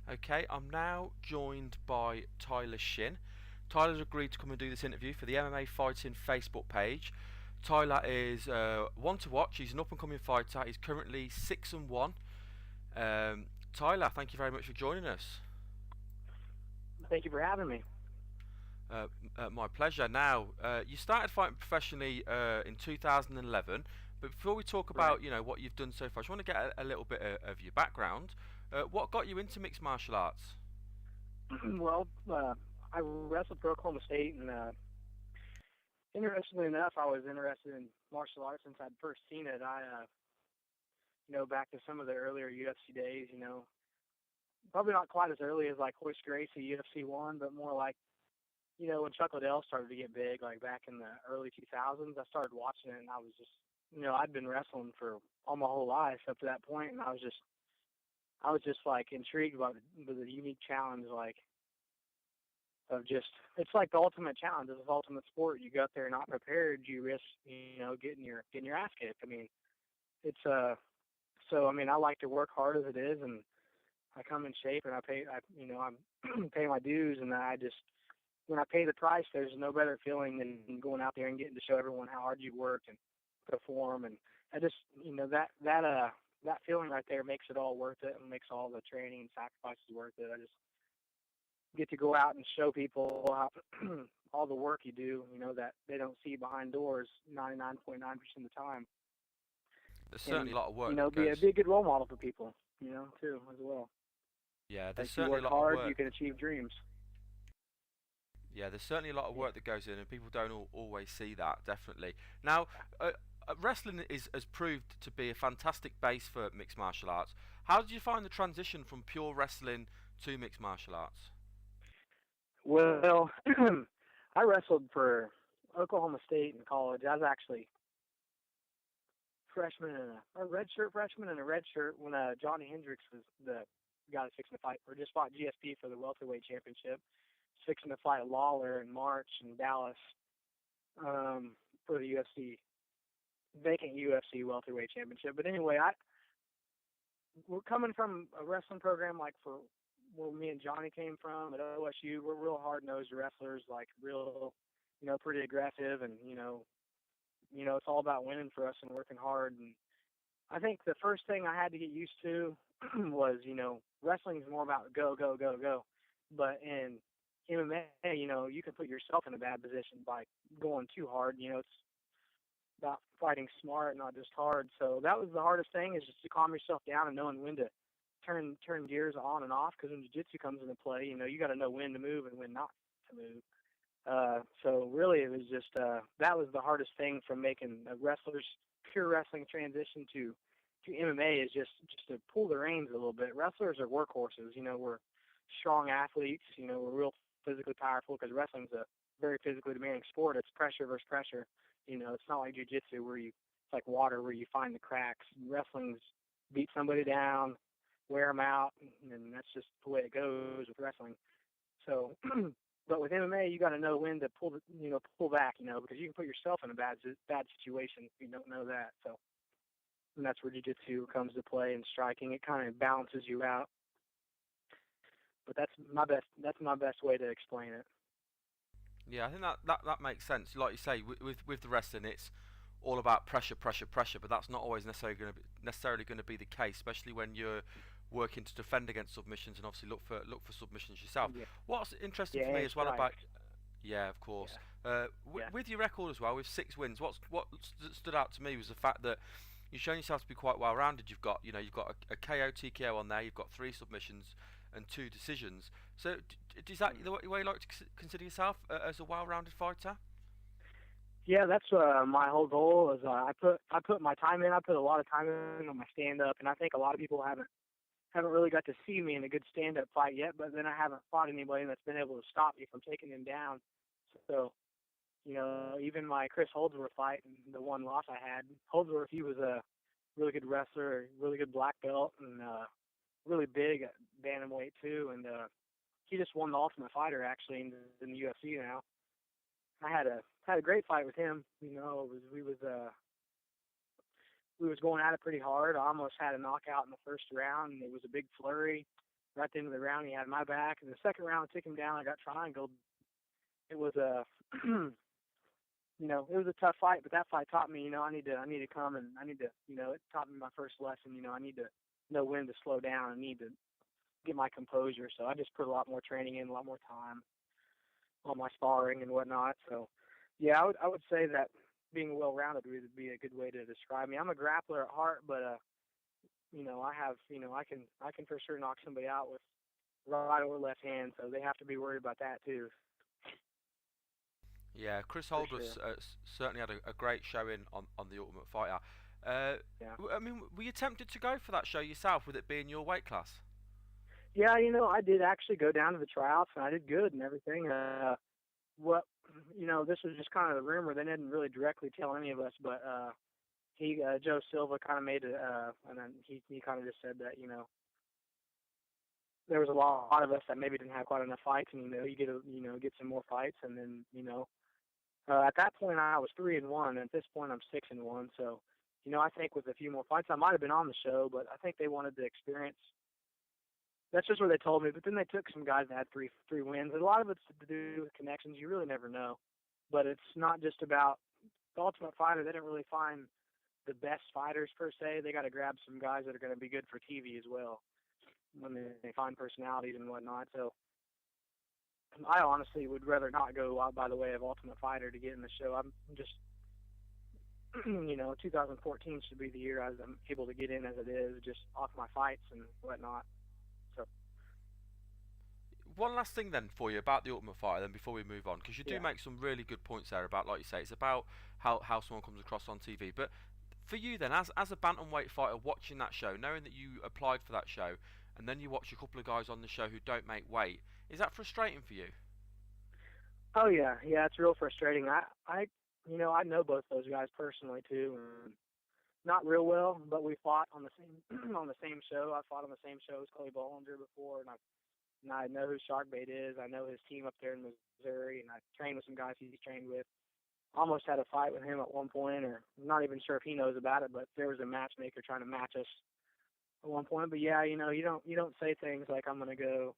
Okay, I'm now joined by Tyler Shinn. Tyler's agreed to come and do this interview for the MMA Fighting Facebook page. Tyler is one to watch. He's an up-and-coming fighter. He's currently 6-1. Tyler, thank you very much for joining us. Thank you for having me. My pleasure. Now, you started fighting professionally in 2011, but before we talk Right. about what you've done so far, I just want to get a little bit of your background. What got you into mixed martial arts? Well, I wrestled for Oklahoma State, and interestingly enough, I was interested in martial arts since I'd first seen it. Back to some of the earlier UFC days, probably not quite as early as like Hoist Gracie, UFC 1, but more like, when Chuck Liddell started to get big, like back in the early 2000s. I started watching it, and I was just, I'd been wrestling for all my whole life up to that point, and I was just like intrigued by the unique challenge, like, of just, it's like the ultimate challenge. It's the ultimate sport. You go out there not prepared, you risk, getting your ass kicked. I mean, it's so I mean, I like to work hard as it is, and I come in shape, and I'm pay my dues, and I just, when I pay the price, there's no better feeling than going out there and getting to show everyone how hard you worked and perform. And I just, that feeling right there makes it all worth it, and makes all the training and sacrifices worth it. I just get to go out and show people how all the work you do, that they don't see behind doors 99.9% of the time, There's certainly a and lot of work that be a goes. be a good role model for people, too, as well. Yeah, there's Like, you certainly a work lot of hard, you work. can achieve dreams. Yeah, there's certainly a lot of Yeah. work that goes in, and people don't always see that. Definitely. Now, wrestling has proved to be a fantastic base for mixed martial arts. How did you find the transition from pure wrestling to mixed martial arts? Well, I wrestled for Oklahoma State in college. I was actually freshman and a red shirt freshman and a red shirt when Johnny Hendricks was the guy that's fixing to fight, or just fought GSP for the welterweight championship. Fixing to fight Lawler in March in Dallas, for the UFC vacant UFC welterweight championship. But anyway, we're coming from a wrestling program like for where me and Johnny came from at OSU. We're real hard nosed wrestlers, like real, pretty aggressive, and it's all about winning for us and working hard. And I think the first thing I had to get used to was, wrestling is more about go, go, go, go. But in MMA, you can put yourself in a bad position by going too hard. It's about fighting smart, not just hard. So that was the hardest thing, is just to calm yourself down and knowing when to turn gears on and off. Because when jiu-jitsu comes into play, you got to know when to move and when not to move. So really, it was just that was the hardest thing from making a wrestler's pure wrestling transition to MMA, is just to pull the reins a little bit. Wrestlers are workhorses. We're strong athletes. We're real physically powerful, because wrestling's a very physically demanding sport. It's pressure versus pressure. It's not like jiu-jitsu where it's like water where you find the cracks. Wrestling's beat somebody down, wear them out, and that's just the way it goes with wrestling. So, but with MMA, you got to know when to pull back, because you can put yourself in a bad situation if you don't know that. So, and that's where jiu-jitsu comes to play, and striking. It kind of balances you out. But that's my best way to explain it. Yeah, I think that makes sense. Like you say, with the wrestling, it's all about pressure, pressure, pressure. But that's not always necessarily going to be the case, especially when you're working to defend against submissions and obviously look for submissions yourself. Yeah, What's interesting yeah, for me and as well strike. about, yeah, of course, Yeah, yeah, with your record as well, with 6 wins, what stood out to me was the fact that you've shown yourself to be quite well rounded. You've got a KO TKO on there. You've got 3 submissions and 2 decisions. So is that the way you like to consider yourself as a well-rounded fighter? yeah. That's my whole goal is I put my time in. I put a lot of time in on my stand up, and I think a lot of people haven't really got to see me in a good stand up fight yet. But then I haven't fought anybody that's been able to stop me from taking him down. So even my Chris Holdsworth fight, the one loss I had, Holdsworth, he was a really good wrestler, really good black belt, and really big at bantamweight too. And he just won the Ultimate Fighter actually in the UFC now. I had a great fight with him. We was going at it pretty hard. I almost had a knockout in the first round, and it was a big flurry. right at the end of the round, he had my back. And the second round, I took him down. I got triangled. It was a, it was a tough fight, but that fight taught me, I need to come and I need to, it taught me my first lesson. I need to know when to slow down. I need to get my composure. So I just put a lot more training in, a lot more time on my sparring and whatnot. So, yeah, I would say that being well-rounded would be a good way to describe me. I'm a grappler at heart, but I have, I can for sure knock somebody out with right or left hand. So they have to be worried about that too. Yeah, Chris For Holdsworth sure. certainly had a great showing on the Ultimate Fighter. Yeah. I mean, were you tempted to go for that show yourself, with it being your weight class? Yeah, I did actually go down to the tryouts and I did good and everything. What, this was just kind of the rumor. They didn't really directly tell any of us, but Joe Silva kind of made it, and then he kind of just said that, there was a lot of us that maybe didn't have quite enough fights, and get some more fights, and then at that point I was 3-1. At this point I'm 6-1. So, I think with a few more fights I might have been on the show, but I think they wanted the experience. That's just what they told me. But then they took some guys that had three wins. And a lot of it's to do with connections. You really never know. But it's not just about the Ultimate Fighter. They didn't really find the best fighters per se. They got to grab some guys that are going to be good for TV as well when they find personalities and whatnot. So I honestly would rather not go out by the way of Ultimate Fighter to get in the show. I'm just, 2014 should be the year as I'm able to get in as it is, just off my fights and whatnot. So One last thing then for you about the Ultimate Fighter, then, before we move on, because you do yeah. make some really good points there about, like you say, it's about how someone comes across on TV. But for you then, as a bantamweight fighter, watching that show, knowing that you applied for that show, and then you watch a couple of guys on the show who don't make weight, is that frustrating for you? Oh yeah, it's real frustrating. I know both those guys personally too, and not real well, but we fought on the same on the same show. I fought on the same show as Clay Bollinger before, and I know who Sharkbait is. I know his team up there in Missouri, and I trained with some guys he's trained with. Almost had a fight with him at one point, or I'm not even sure if he knows about it, but there was a matchmaker trying to match us at one point. But yeah, you don't say things like I'm gonna go.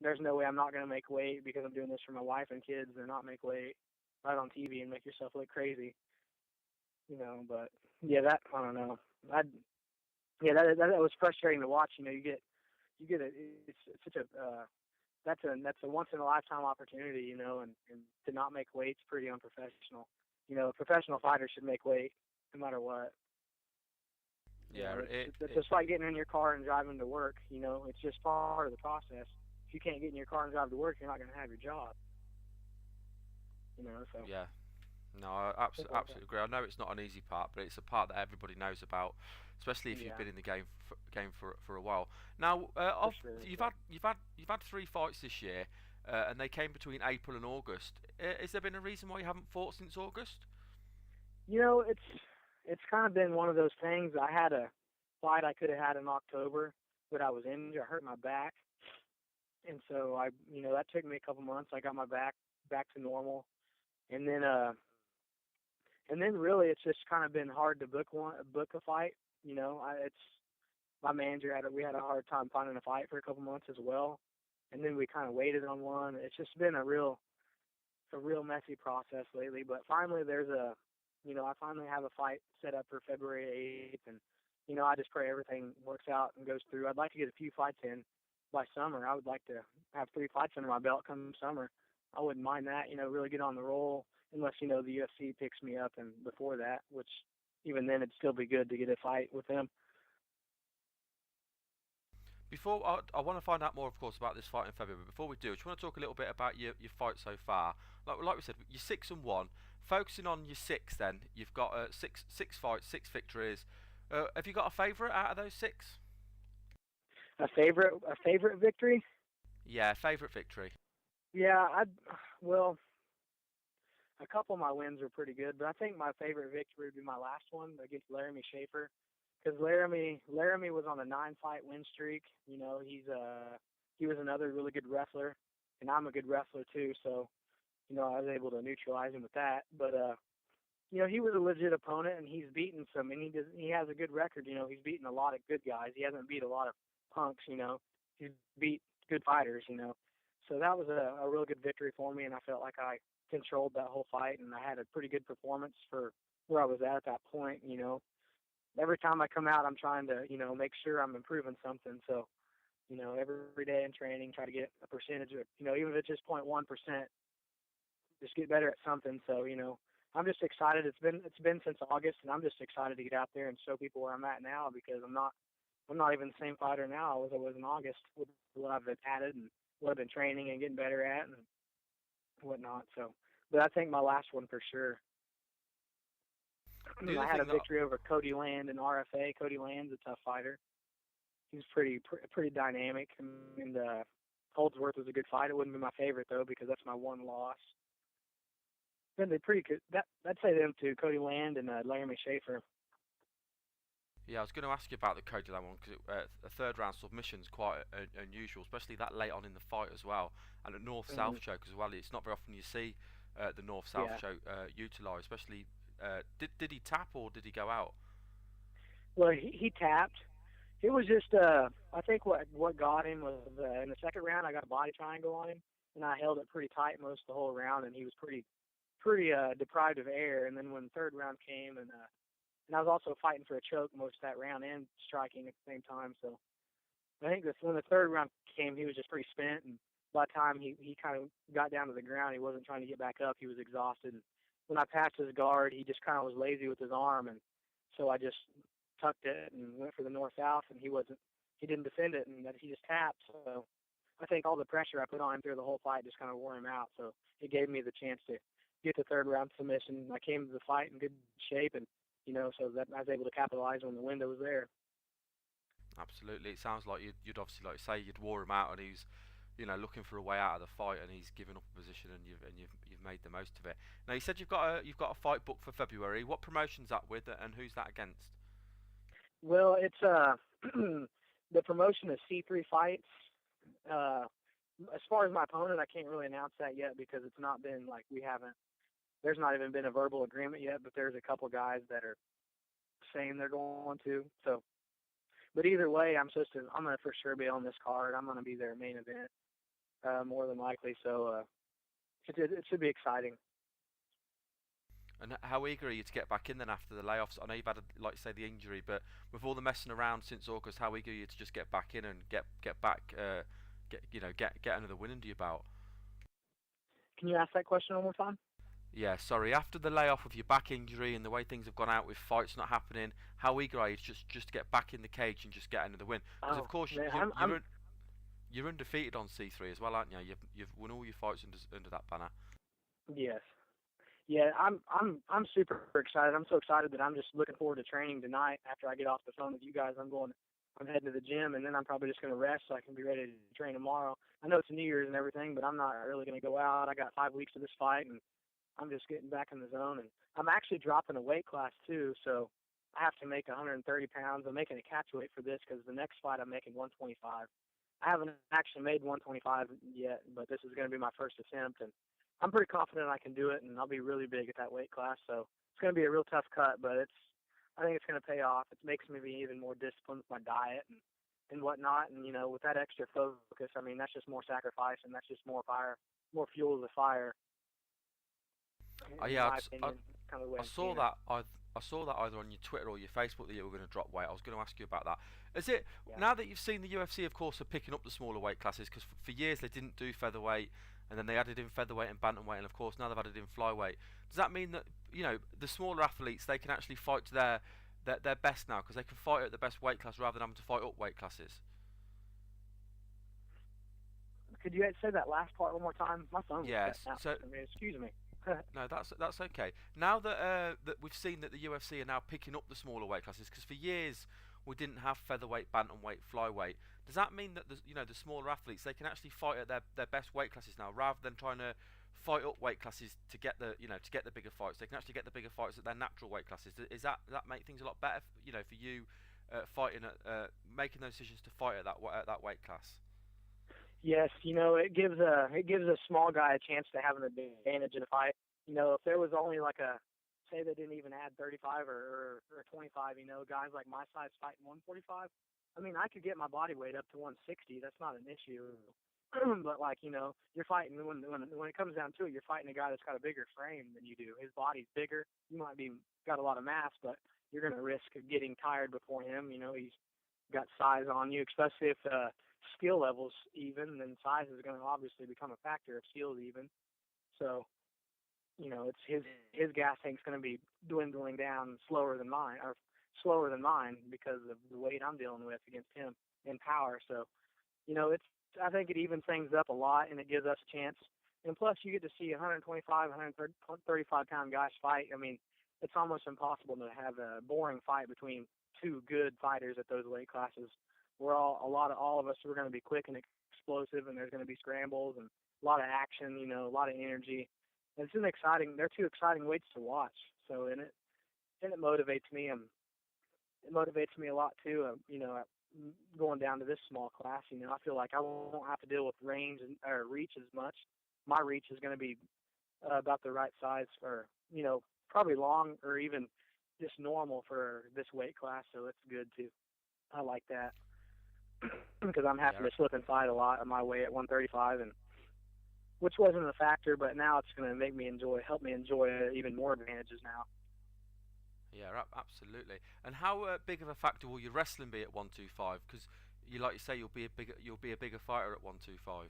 There's no way I'm not gonna make weight because I'm doing this for my wife and kids, and not make weight right on TV and make yourself look crazy, But yeah, that I don't know. I Yeah, that was frustrating to watch. You get it's such a that's a once in a lifetime opportunity, and to not make weight's pretty unprofessional. A professional fighter should make weight no matter what. Yeah, It's just like getting in your car and driving to work. It's just part of the process. If you can't get in your car and drive to work, you're not going to have your job. So yeah. No, I simple as that. absolutely agree. I know it's not an easy part, but it's a part that everybody knows about, especially if you've Yeah, been in the game for a while. Now, for sure. Yeah. you've had 3 fights this year, and they came between April and August. Has there been a reason why you haven't fought since August? It's kind of been one of those things. I had a fight I could have had in October, but I was injured. I hurt my back, and so that took me a couple months. I got my back to normal, and then really it's just kind of been hard to book a fight. It's my manager we had a hard time finding a fight for a couple months as well, and then we kind of waited on one. It's just been a real messy process lately. But finally, I finally have a fight set up for February 8th, and I just pray everything works out and goes through. I'd like to get a few fights in by summer. I would like to have 3 fights under my belt come summer. I wouldn't mind that. Really get on the roll, unless the UFC picks me up, and before that, which even then it'd still be good to get a fight with them. Before I want to find out more, of course, about this fight in February. But before we do, I just want to talk a little bit about your fight so far. Like we said, you're 6-1. Focusing on your six, then you've got six fights, 6 victories. Have you got a favourite out of those 6? A favorite victory? Yeah, favourite victory. Yeah, well, a couple of my wins were pretty good, but I think my favorite victory would be my last one against Laramie Schaefer, because Laramie was on a 9-fight win streak. He was another really good wrestler, and I'm a good wrestler too. So I was able to neutralize him with that. But he was a legit opponent, and he's beaten some, and he has a good record. He's beaten a lot of good guys. He hasn't beat a lot of punks. He's beat good fighters. So that was a real good victory for me, and I felt like I controlled that whole fight, and I had a pretty good performance for where I was at that point. Every time I come out, I'm trying to make sure I'm improving something. So every day in training, try to get a percentage of even if it's just 0.1%, just get better at something. So I'm just excited. It's been since August, and I'm just excited to get out there and show people where I'm at now, because I'm not even the same fighter now as I was in August with what I've been added and what I've been training and getting better at and whatnot. So, but I think my last one for sure. I had a victory over Cody Land in RFA. Cody Land's a tough fighter. He's pretty dynamic, and Holdsworth was a good fight. It wouldn't be my favorite though, because that's my one loss. Then they're pretty good. I'd say them two, Cody Land and Laramie Schaefer. Yeah, I was going to ask you about the Cody Lamb one, because a third round submission is quite unusual, especially that late on in the fight as well, and a north-south choke as well. It's not very often you see the north-south choke utilised, especially. Did he tap or did he go out? Well, he tapped. It was just I think what got him was in the second round I got a body triangle on him, and I held it pretty tight most of the whole round, and he was pretty deprived of air. And then when the third round came, and I was also fighting for a choke most of that round and striking at the same time. So I think when the third round came, he was just pretty spent, and by the time he kind of got down to the ground, he wasn't trying to get back up. He was exhausted. And when I passed his guard, he just kind of was lazy with his arm, and so I just tucked it and went for the north-south, and he didn't defend it, and he just tapped. So I think all the pressure I put on him through the whole fight just kind of wore him out. So it gave me the chance to get the third round submission. I came to the fight in good shape, and so that I was able to capitalize when the window was there. Absolutely. It sounds like you'd obviously, like say, you'd wore him out, and he's looking for a way out of the fight, and he's given up a position, and you've made the most of it. Now you said you've got a fight booked for February. What promotion's that with, and who's that against? Well, it's the promotion is C3 Fights. As far as my opponent, I can't really announce that yet, because it's not been like there's not even been a verbal agreement yet, but there's a couple guys that are saying they're going to. So, but either way, I'm gonna for sure be on this card. I'm gonna be their main event, more than likely. So, it should be exciting. And how eager are you to get back in then after the layoffs? I know you've had, like say, the injury, but with all the messing around since August, how eager are you to just get back in and get back, get another win under your belt? Can you ask that question one more time? Yeah, sorry. After the layoff with your back injury and the way things have gone out with fights not happening, how eager are you to just get back in the cage and just get another win? Because of course you're undefeated on C3 as well, aren't you? You've won all your fights under that banner. Yes. Yeah, I'm super excited. I'm so excited that I'm just looking forward to training tonight. After I get off the phone with you guys, I'm heading to the gym, and then I'm probably just going to rest so I can be ready to train tomorrow. I know it's New Year's and everything, but I'm not really going to go out. I got 5 weeks of this fight, and I'm just getting back in the zone. And I'm actually dropping a weight class too, so I have to make 130 pounds. I'm making a catch weight for this because the next fight I'm making 125. I haven't actually made 125 yet, but this is going to be my first attempt, and I'm pretty confident I can do it, and I'll be really big at that weight class. So it's going to be a real tough cut, but I think it's going to pay off. It makes me be even more disciplined with my diet and whatnot. And, with that extra focus, I mean, that's just more sacrifice, and that's just more fire, more fuel to the fire. Yeah, I saw that. I saw that either on your Twitter or your Facebook that you were going to drop weight. I was going to ask you about that. Is it now that you've seen the UFC, of course, are picking up the smaller weight classes, because for years they didn't do featherweight, and then they added in featherweight and bantamweight, and of course now they've added in flyweight. Does that mean that the smaller athletes, they can actually fight to their best now, because they can fight at the best weight class rather than having to fight up weight classes? Could you say that last part one more time? My phone was cutting out. So excuse me. No, that's okay. Now that that we've seen that the UFC are now picking up the smaller weight classes, because for years we didn't have featherweight, bantamweight, flyweight. Does that mean that the smaller athletes, they can actually fight at their best weight classes now, rather than trying to fight up weight classes to get the bigger fights? They can actually get the bigger fights at their natural weight classes. Does that make things a lot better? For you fighting at making those decisions to fight at that weight class. Yes, it gives a small guy a chance to have an advantage in a fight. If there was only like a say they didn't even add 35 or 25, guys like my size fighting 145. I mean, I could get my body weight up to 160. That's not an issue. But like, you're fighting when it comes down to it, you're fighting a guy that's got a bigger frame than you do. His body's bigger. You might be got a lot of mass, but you're going to risk getting tired before him. He's got size on you, especially if skill levels even, then size is going to obviously become a factor if skill's even. So, it's his gas tank's going to be dwindling down slower than mine because of the weight I'm dealing with against him in power. So, I think it evens things up a lot, and it gives us a chance. And plus, you get to see 125, 135 pound guys fight. I mean, it's almost impossible to have a boring fight between two good fighters at those weight classes. All of us are going to be quick and explosive, and there's going to be scrambles and a lot of action, a lot of energy. And they're two exciting weights to watch. So, it motivates me, and it motivates me a lot too. Going down to this small class, I feel like I won't have to deal with range or reach as much. My reach is going to be about the right size for, probably long or even just normal for this weight class. So it's good too. I like that because I'm having to slip and fight a lot on my way at 135, and which wasn't a factor, but now it's going to help me enjoy even more advantages now. Yeah, absolutely. And how big of a factor will your wrestling be at 125? Because like you say, you'll be a bigger fighter at 125.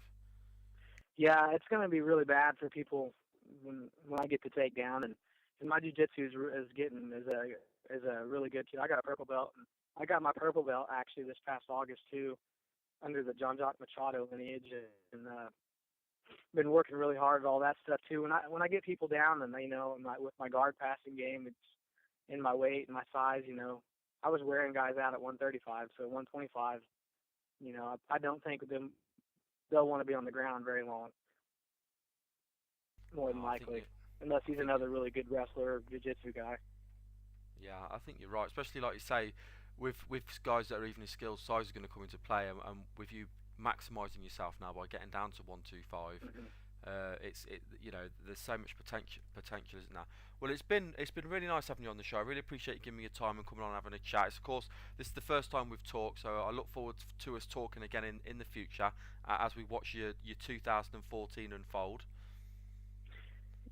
Yeah, it's going to be really bad for people when I get to take down, and my jiu-jitsu is a really good too. I got a purple belt. And I got my purple belt actually this past August too, under the Jean-Jacques Machado lineage, and been working really hard at all that stuff too. When I get people down, and with my guard passing game, it's in my weight and my size, I was wearing guys out at 135, so 125, I don't think they'll want to be on the ground very long, more than likely, unless he's another really good wrestler or jiu-jitsu guy. Yeah, I think you're right, especially like you say, with guys that are evenly skilled, size is going to come into play, and with you maximising yourself now by getting down to 125. Mm-hmm. There's so much potential, isn't there? Well, it's been really nice having you on the show. I really appreciate you giving me your time and coming on and having a chat. Of course, this is the first time we've talked, so I look forward to us talking again in the future as we watch your 2014 unfold.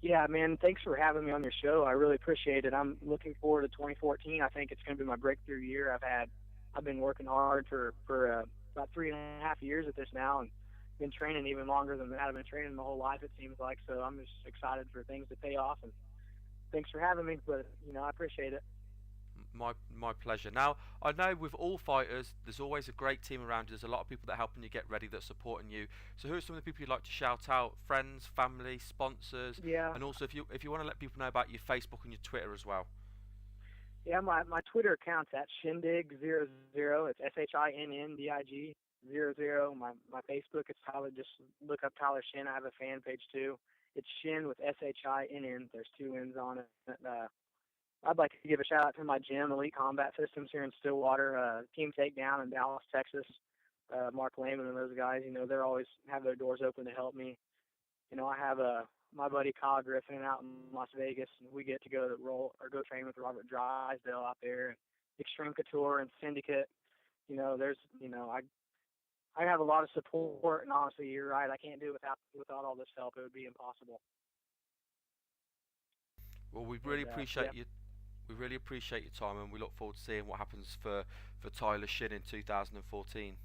Yeah, man, thanks for having me on your show. I really appreciate it. I'm looking forward to 2014. I think it's going to be my breakthrough year. I've been working hard for about 3.5 years at this now, and been training even longer than that. I've been training my whole life, it seems like, so I'm just excited for things to pay off, and thanks for having me, but I appreciate it. My pleasure. Now, I know with all fighters, there's always a great team around you. There's a lot of people that are helping you get ready, that are supporting you. So who are some of the people you'd like to shout out? Friends, family, sponsors? Yeah. And also, if you want to let people know about your Facebook and your Twitter as well. Yeah, my Twitter account's at Shindig00. It's SHINNDIG 00. My Facebook is Tyler. Just look up Tyler Shinn. I have a fan page too. It's Shinn with SHINN. There's 2 N's on it. I'd like to give a shout out to my gym, Elite Combat Systems here in Stillwater, Team Takedown in Dallas, Texas. Mark Lehman and those guys, they're always have their doors open to help me. I have my buddy Kyle Griffin out in Las Vegas, and we get to go train with Robert Drysdale out there, and Extreme Couture and Syndicate. I have a lot of support, and honestly, you're right. I can't do it without all this help. It would be impossible. Well, we really appreciate you. We really appreciate your time, and we look forward to seeing what happens for Tyler Shinn in 2014.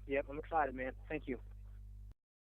Yep, I'm excited, man. Thank you.